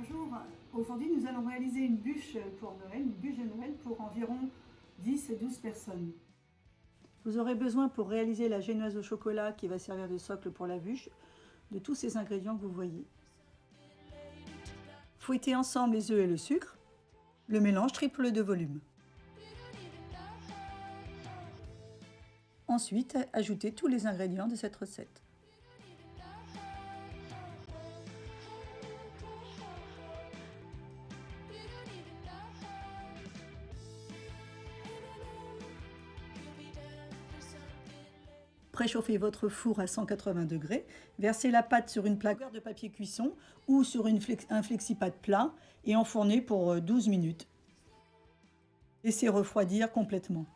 Bonjour, aujourd'hui nous allons réaliser une bûche pour Noël, une bûche de Noël pour environ 10 et 12 personnes. Vous aurez besoin pour réaliser la génoise au chocolat qui va servir de socle pour la bûche, de tous ces ingrédients que vous voyez. Fouettez ensemble les œufs et le sucre, le mélange triple de volume. Ensuite, ajoutez tous les ingrédients de cette recette. Préchauffez votre four à 180 degrés, versez la pâte sur une plaque de papier cuisson ou sur un flexi-pâte plat et enfournez pour 12 minutes. Laissez refroidir complètement.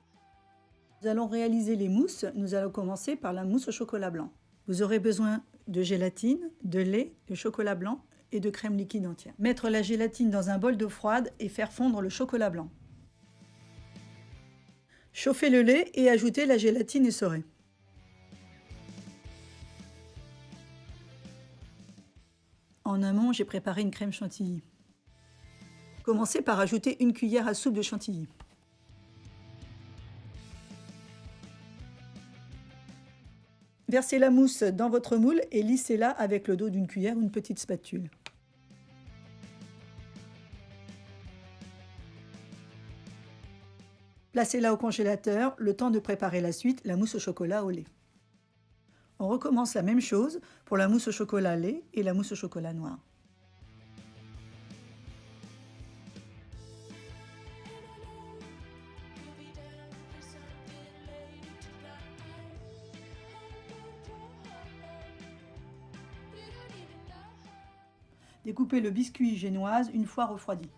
Nous allons réaliser les mousses. Nous allons commencer par la mousse au chocolat blanc. Vous aurez besoin de gélatine, de lait, de chocolat blanc et de crème liquide entière. Mettre la gélatine dans un bol d'eau froide et faire fondre le chocolat blanc. Chauffez le lait et ajoutez la gélatine essorée. En amont, j'ai préparé une crème chantilly. Commencez par ajouter une cuillère à soupe de chantilly. Versez la mousse dans votre moule et lissez-la avec le dos d'une cuillère ou une petite spatule. Placez-la au congélateur, le temps de préparer la suite, la mousse au chocolat au lait. On recommence la même chose pour la mousse au chocolat lait et la mousse au chocolat noir. Découpez le biscuit génoise une fois refroidi.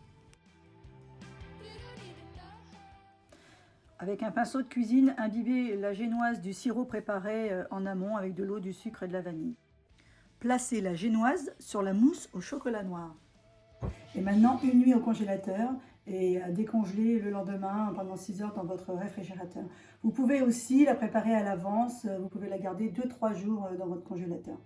Avec un pinceau de cuisine, imbibez la génoise du sirop préparé en amont avec de l'eau, du sucre et de la vanille. Placez la génoise sur la mousse au chocolat noir. Et maintenant, une nuit au congélateur et à décongeler le lendemain pendant 6 heures dans votre réfrigérateur. Vous pouvez aussi la préparer à l'avance, vous pouvez la garder 2-3 jours dans votre congélateur.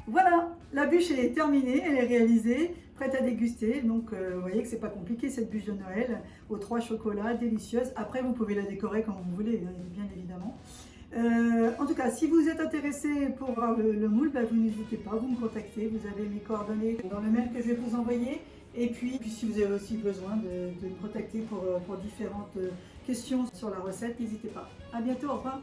Voilà, la bûche elle est terminée, elle est réalisée, prête à déguster. Donc vous voyez que c'est pas compliqué cette bûche de Noël aux 3 chocolats, délicieuse. Après vous pouvez la décorer comme vous voulez, bien évidemment. En tout cas, si vous êtes intéressé pour voir le moule, vous n'hésitez pas, vous me contactez. Vous avez mes coordonnées dans le mail que je vais vous envoyer. Et puis si vous avez aussi besoin de me contacter pour différentes questions sur la recette, n'hésitez pas. À bientôt, au revoir.